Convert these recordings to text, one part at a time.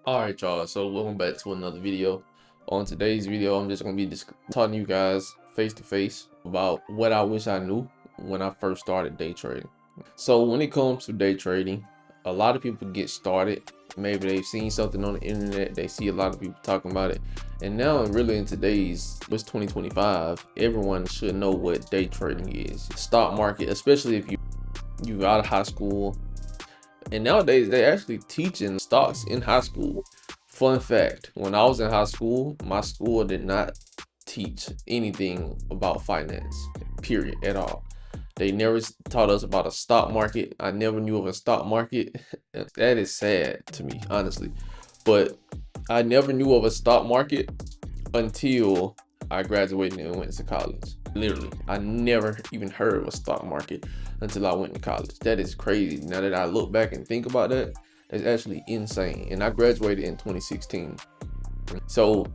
All right, y'all. So welcome back to another video. On today's video, I'm just gonna be talking to you guys face to face about what I wish I knew when I first started day trading. So when it comes to day trading, a lot of people get started. Maybe they've seen something on the internet, they see a lot of people talking about it, and now really in today's, it's 2025, everyone should know what day trading is. Stock market, especially if you out of high school. And nowadays they actually teaching stocks in high school. Fun fact, when I was in high school, my school did not teach anything about finance, period, at all. They never taught us about a stock market. I never knew of a stock market. That is sad to me, honestly. But I never knew of a stock market until I graduated and went to college. Literally, I never even heard of a stock market until I went to college. That is crazy. Now that I look back and think about that, that's actually insane. And I graduated in 2016. So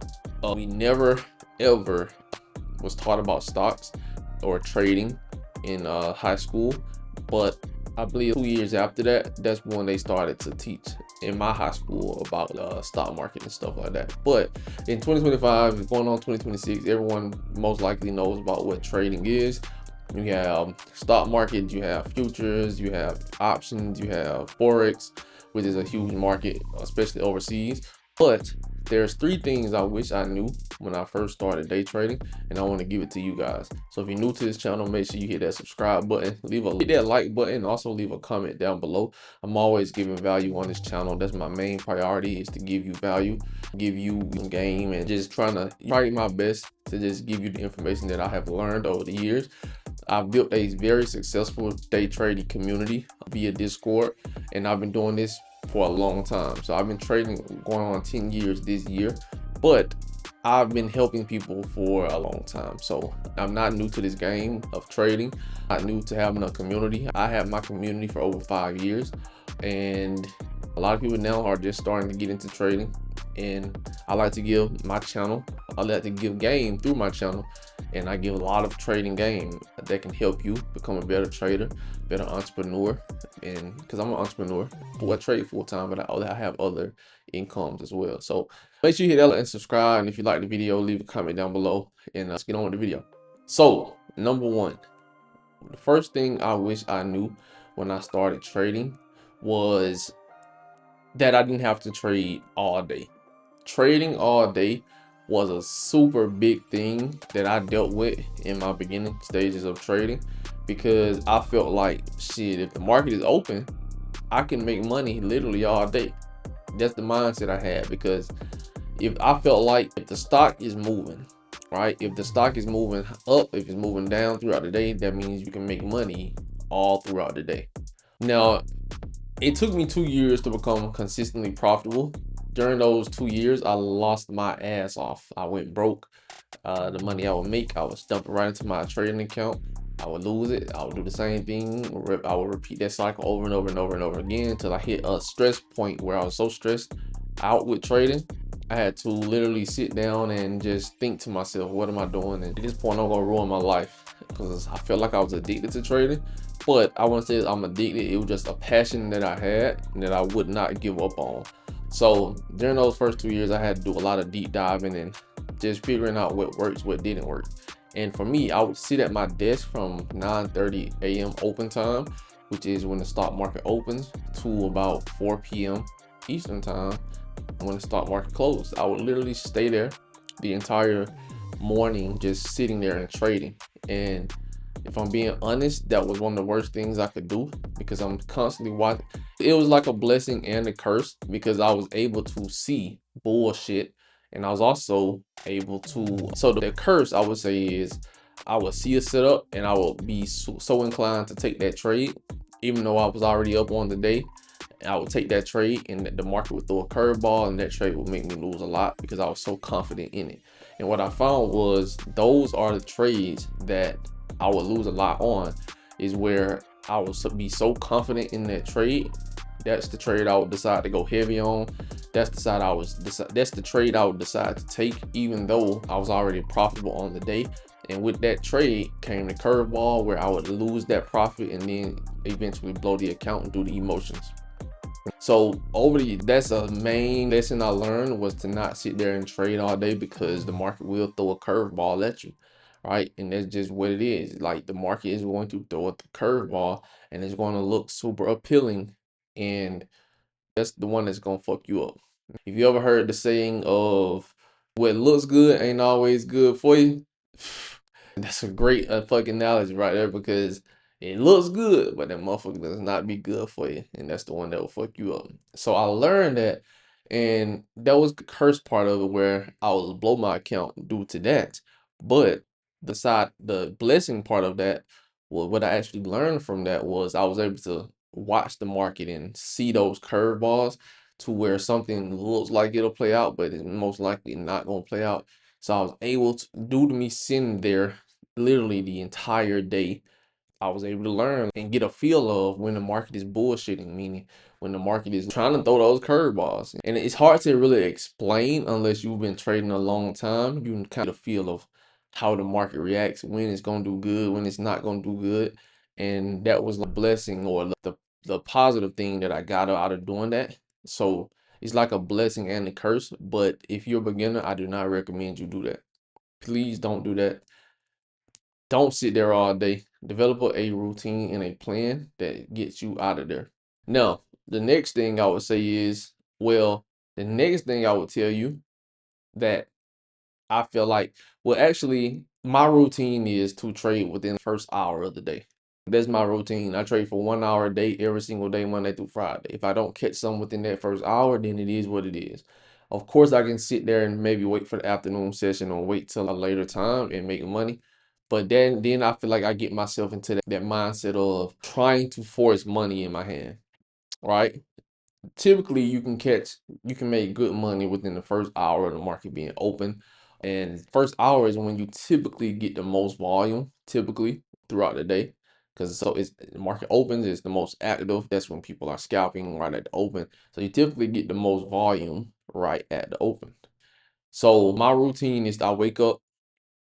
we never ever was taught about stocks or trading in high school. But I believe 2 years after that, that's when they started to teach in my high school about stock market and stuff like that. But in 2025, going on 2026, everyone most likely knows about what trading is. You have stock market, you have futures, you have options, you have forex, which is a huge market, especially overseas. That there's 3 things I wish I knew when I first started day trading, and I want to give it to you guys. So if you're new to this channel, make sure you hit that subscribe button, hit that like button, also leave a comment down below. I'm always giving value on this channel. That's my main priority, is to give you value, give you game, and just try my best to just give you the information that I have learned over the years. I've built a very successful day trading community via Discord, and I've been doing this for a long time. So I've been trading going on 10 years this year, but I've been helping people for a long time. So I'm not new to this game of trading, not new to having a community. I have my community for over 5 years, and a lot of people now are just starting to get into trading. And I like to give my channel, I like to give game through my channel, and I give a lot of trading game that can help you become a better trader, better entrepreneur. And because I'm an entrepreneur, I trade full-time, but I have other incomes as well. So make sure you hit that like and subscribe, and if you like the video, leave a comment down below, and let's get on with the video. So number 1, the first thing I wish I knew when I started trading was that I didn't have to trade all day. Trading all day was a super big thing that I dealt with in my beginning stages of trading, because I felt like, shit, if the market is open, I can make money literally all day. That's the mindset I had, because if I felt like if the stock is moving, right, if the stock is moving up, if it's moving down throughout the day, that means you can make money all throughout the day. Now, it took me 2 years to become consistently profitable. During those 2 years, I lost my ass off. I went broke. The money I would make, I would dump it right into my trading account. I would lose it. I would do the same thing. I would repeat that cycle over and over and over and over again until I hit a stress point where I was so stressed out with trading, I had to literally sit down and just think to myself, what am I doing? And at this point, I'm gonna ruin my life, because I felt like I was addicted to trading. But I wouldn't say I'm addicted. It was just a passion that I had and that I would not give up on. So during those first 2 years, I had to do a lot of deep diving and just figuring out what works, what didn't work. And for me, I would sit at my desk from 9:30 a.m. open time, which is when the stock market opens, to about 4 p.m. Eastern time when the stock market closed. I would literally stay there the entire morning, just sitting there and trading. And if I'm being honest, that was one of the worst things I could do, because I'm constantly watching. It was like a blessing and a curse, because I was able to see bullshit, and I was also able to, so the curse I would say is, I would see a setup and I would be so inclined to take that trade, even though I was already up on the day. I would take that trade, and the market would throw a curveball, and that trade would make me lose a lot because I was so confident in it. And what I found was, those are the trades that I would lose a lot on, is where I would be so confident in that trade. That's the trade I would decide to go heavy on. That's the trade I would decide to take, even though I was already profitable on the day. And with that trade came the curveball, where I would lose that profit and then eventually blow the account and do the emotions. So that's a main lesson I learned, was to not sit there and trade all day, because the market will throw a curveball at you, right? And that's just what it is. Like, the market is going to throw a curveball, and it's going to look super appealing, and that's the one that's gonna fuck you up. If you ever heard the saying of what looks good ain't always good for you, that's a great fucking analogy right there, because it looks good, but that motherfucker does not be good for you, and that's the one that will fuck you up. So I learned that, and that was the curse part of it, where I was blow my account due to that. But the blessing part of that, well, what I actually learned from that was I was able to watch the market and see those curveballs, to where something looks like it'll play out, but it's most likely not going to play out. So I was able to, due to me sitting there literally the entire day, I was able to learn and get a feel of when the market is bullshitting, meaning when the market is trying to throw those curveballs. And it's hard to really explain unless you've been trading a long time. You can kind of feel of how the market reacts, when it's going to do good, when it's not going to do good. And that was the blessing, or the positive thing that I got out of doing that. So it's like a blessing and a curse. But if you're a beginner, I do not recommend you do that. Please don't do that. Don't sit there all day. Develop a routine and a plan that gets you out of there. Now, the next thing I would say is, well, the next thing I would tell you that I feel like, well, actually, my routine is to trade within the first hour of the day. That's my routine. I trade for 1 hour a day, every single day, Monday through Friday. If I don't catch some within that first hour, then it is what it is. Of course, I can sit there and maybe wait for the afternoon session, or wait till a later time and make money. But then I feel like I get myself into that mindset of trying to force money in my hand, right? Typically you can make good money within the first hour of the market being open. And first hour is when you typically get the most volume, typically throughout the day. Because so it's the market opens, it's the most active. That's when people are scalping right at the open. So you typically get the most volume right at the open. So my routine is, I wake up,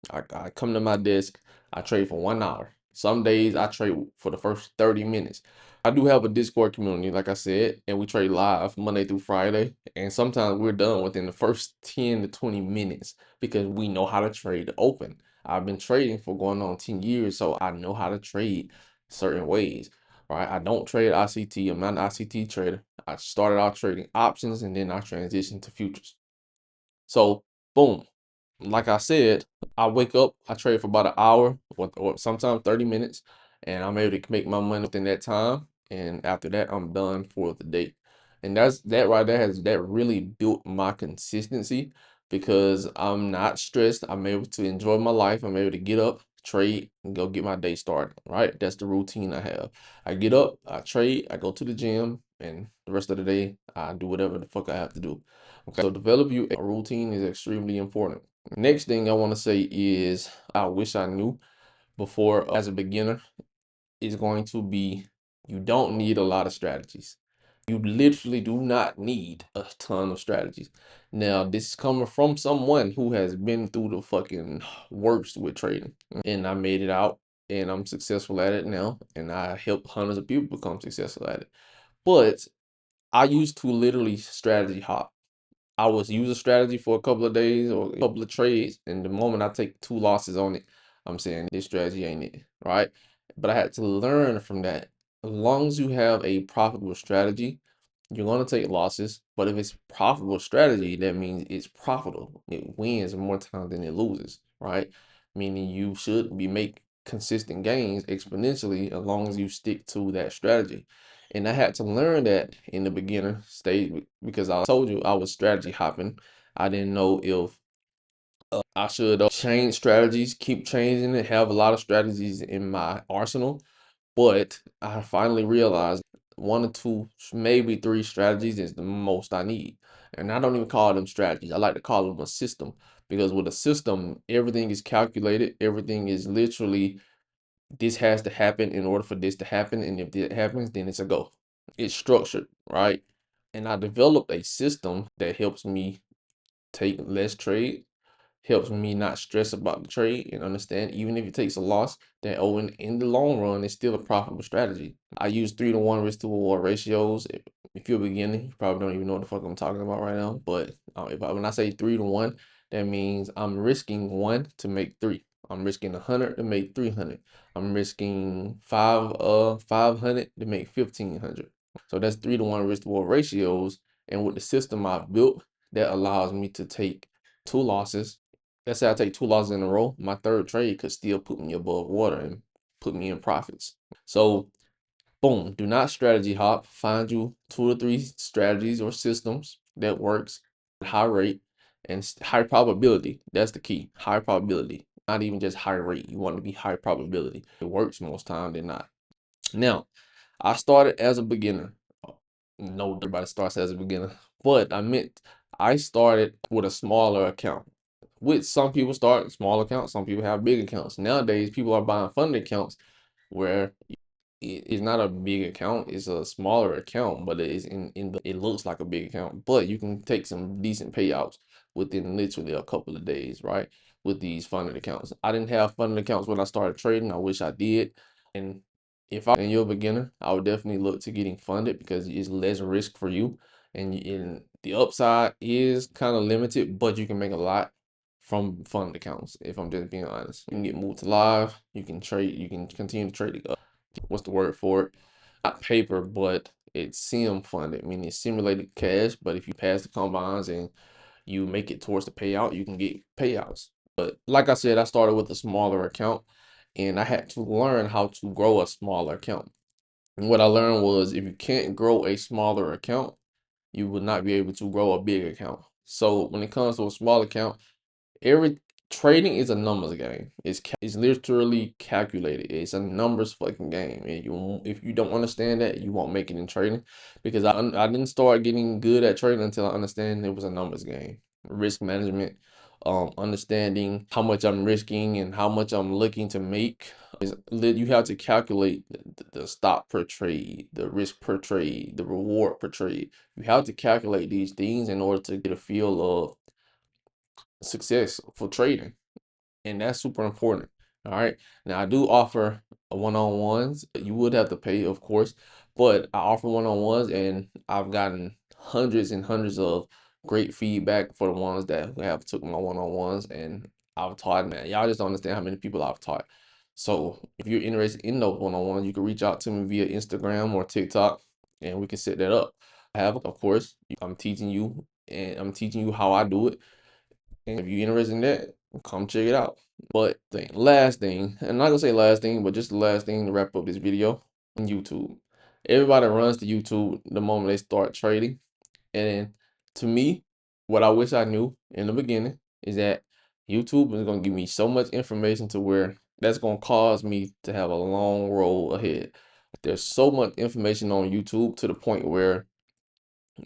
I come to my desk, I trade for 1 hour. Some days I trade for the first 30 minutes. I do have a Discord community, like I said, and we trade live Monday through Friday. And sometimes we're done within the first 10 to 20 minutes, because we know how to trade open. I've been trading for going on 10 years, so I know how to trade certain ways, right? I don't trade ICT. I'm not an ICT trader. I started out trading options, and then I transitioned to futures. So, boom. Like I said, I wake up, I trade for about an hour, or sometimes 30 minutes, and I'm able to make my money within that time. And after that, I'm done for the day. And that right there has that really built my consistency, because I'm not stressed. I'm able to enjoy my life. I'm able to get up, trade, and go get my day started. Right? That's the routine I have. I get up, I trade, I go to the gym, and the rest of the day, I do whatever the fuck I have to do. Okay, so develop you a routine is extremely important. Next thing I want to say is, I wish I knew before, as a beginner, is going to be, you don't need a lot of strategies. You literally do not need a ton of strategies. Now, this is coming from someone who has been through the fucking worst with trading, and I made it out, and I'm successful at it now, and I help hundreds of people become successful at it. But I used to literally strategy hop. I was use a strategy for a couple of days or a couple of trades, and the moment I take 2 losses on it, I'm saying this strategy ain't it, right? But I had to learn from that. As long as you have a profitable strategy, you're gonna take losses. But if it's profitable strategy, that means it's profitable. It wins more times than it loses, right? Meaning you should be make consistent gains exponentially as long as you stick to that strategy. And I had to learn that in the beginner stage, because I told you I was strategy hopping. I didn't know if I should change strategies, keep changing it, have a lot of strategies in my arsenal. But I finally realized one or two, maybe three strategies is the most I need. And I don't even call them strategies. I like to call them a system, because with a system, everything is calculated. Everything is literally, this has to happen in order for this to happen. And if it happens, then it's a go. It's structured, right? And I developed a system that helps me take less trade, helps me not stress about the trade and understand even if it takes a loss, that oh, in the long run, it's still a profitable strategy. I use 3-to-1 risk to reward ratios. If you're a beginner, you probably don't even know what the fuck I'm talking about right now. But when I say 3-to-1, that means I'm risking 1 to make 3. I'm risking 100 to make 300. I'm risking 500 to make 1500. So that's 3-to-1 risk to reward ratios. And with the system I've built, that allows me to take 2 losses. Let's say I take 2 losses in a row. My third trade could still put me above water and put me in profits. So boom, do not strategy hop. Find you 2 or 3 strategies or systems that works at high rate and high probability. That's the key. High probability. Not even just high rate. You want to be high probability. It works most time than not. Now, I started as a beginner. No, everybody starts as a beginner, but I started with a smaller account. With some people start small accounts, some people have big accounts. Nowadays, people are buying funded accounts where it's not a big account, it's a smaller account, but it is it looks like a big account, but you can take some decent payouts within literally a couple of days, right? With these funded accounts. I didn't have funded accounts when I started trading. I wish I did. And if you're a beginner, I would definitely look to getting funded because it's less risk for you. And the upside is kind of limited, but you can make a lot from funded accounts, if I'm just being honest. You can get moved to live, you can trade, you can continue to trade what's the word for it? Not paper, but it's sim funded, meaning it's simulated cash. But if you pass the combines and you make it towards the payout, you can get payouts. But like I said, I started with a smaller account and I had to learn how to grow a smaller account. And what I learned was if you can't grow a smaller account, you will not be able to grow a big account. So when it comes to a small account, every trading is a numbers game. It's literally calculated. It's a numbers fucking game. And if you don't understand that, you won't make it in trading. Because I didn't start getting good at trading until I understand it was a numbers game. Risk management, understanding how much I'm risking and how much I'm looking to make. You have to calculate the stop per trade, the risk per trade, the reward per trade. You have to calculate these things in order to get a feel of success for trading, and that's super important. All right, now I do offer one-on-ones. You would have to pay, of course, but I offer one-on-ones and I've gotten hundreds and hundreds of great feedback for the ones that have took my one-on-ones, and I've taught, man, y'all just don't understand how many people I've taught. So if you're interested in those one-on-ones, you can reach out to me via Instagram or TikTok and we can set that up. I have, of course, I'm teaching you and I'm teaching you how I do it. And if you're interested in that, come check it out. But last thing, and I'm not gonna say last thing, but just the last thing to wrap up this video, YouTube. Everybody runs to YouTube the moment they start trading. And to me, what I wish I knew in the beginning is that YouTube is gonna give me so much information to where that's gonna cause me to have a long road ahead. There's so much information on YouTube to the point where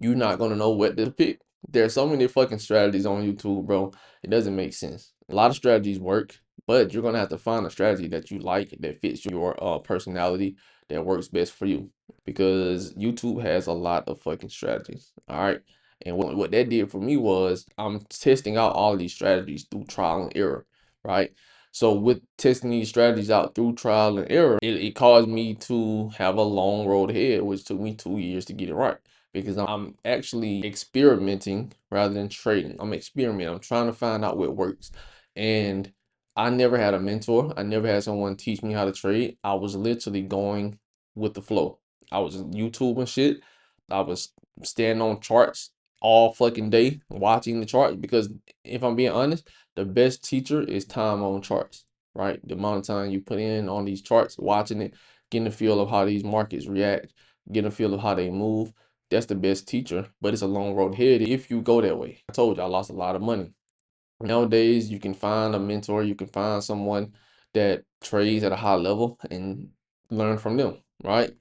you're not gonna know what to pick. There's so many fucking strategies on YouTube, bro. It doesn't make sense. A lot of strategies work, but you're gonna have to find a strategy that you like, that fits your personality, that works best for you. Because YouTube has a lot of fucking strategies. All right. And what that did for me was I'm testing out all these strategies through trial and error, right? So with testing these strategies out through trial and error, it caused me to have a long road ahead, which took me 2 years to get it right. Because I'm actually experimenting rather than trading. I'm experimenting. I'm trying to find out what works. And I never had a mentor. I never had someone teach me how to trade. I was literally going with the flow. I was YouTube and shit. I was standing on charts all fucking day watching the charts because if I'm being honest, the best teacher is time on charts, right? The amount of time you put in on these charts, watching it, getting a feel of how these markets react, getting a feel of how they move. That's the best teacher, but it's a long road ahead if you go that way. I told you I lost a lot of money. Nowadays, you can find a mentor, you can find someone that trades at a high level and learn from them, right?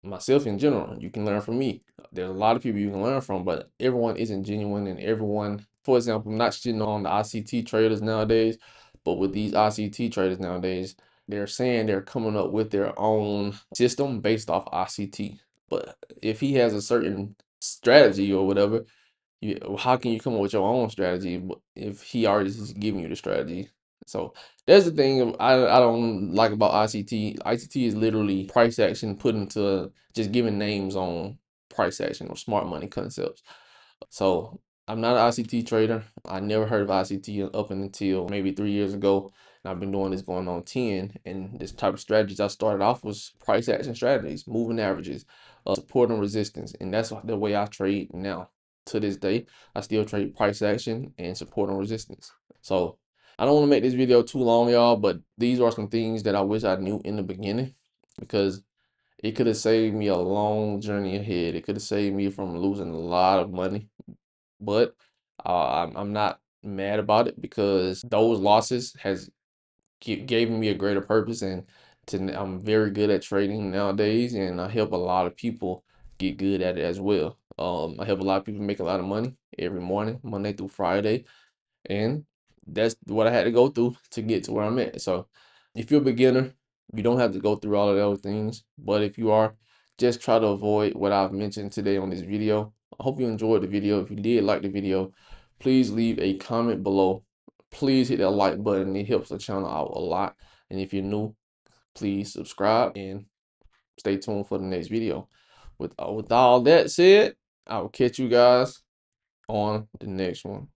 Myself in general, you can learn from me. There's a lot of people you can learn from, but everyone isn't genuine, and everyone, for example, I'm not shitting on the ICT traders nowadays, but with these ICT traders nowadays, they're saying they're coming up with their own system based off ICT. But if he has a certain strategy or whatever, how can you come up with your own strategy if he already is giving you the strategy? So that's the thing I don't like about ICT. ICT is literally price action put into just giving names on price action or smart money concepts. So I'm not an ICT trader. I never heard of ICT up until maybe 3 years ago. And I've been doing this going on 10. And this type of strategies I started off was price action strategies, moving averages, support and resistance. And that's the way I trade now. To this day, I still trade price action and support and resistance. So I don't want to make this video too long, y'all, but these are some things that I wish I knew in the beginning, because it could have saved me a long journey ahead. It could have saved me from losing a lot of money, but I'm not mad about it, because those losses has gave me a greater purpose, and I'm very good at trading nowadays, and I help a lot of people get good at it as well. I help a lot of people make a lot of money every morning, Monday through Friday, and that's what I had to go through to get to where I'm at. So if you're a beginner, you don't have to go through all of those things. But if you are, just try to avoid what I've mentioned today on this video. I hope you enjoyed the video. If you did like the video, please leave a comment below. Please hit that like button. It helps the channel out a lot. And if you're new, please subscribe and stay tuned for the next video. With all that said, I will catch you guys on the next one.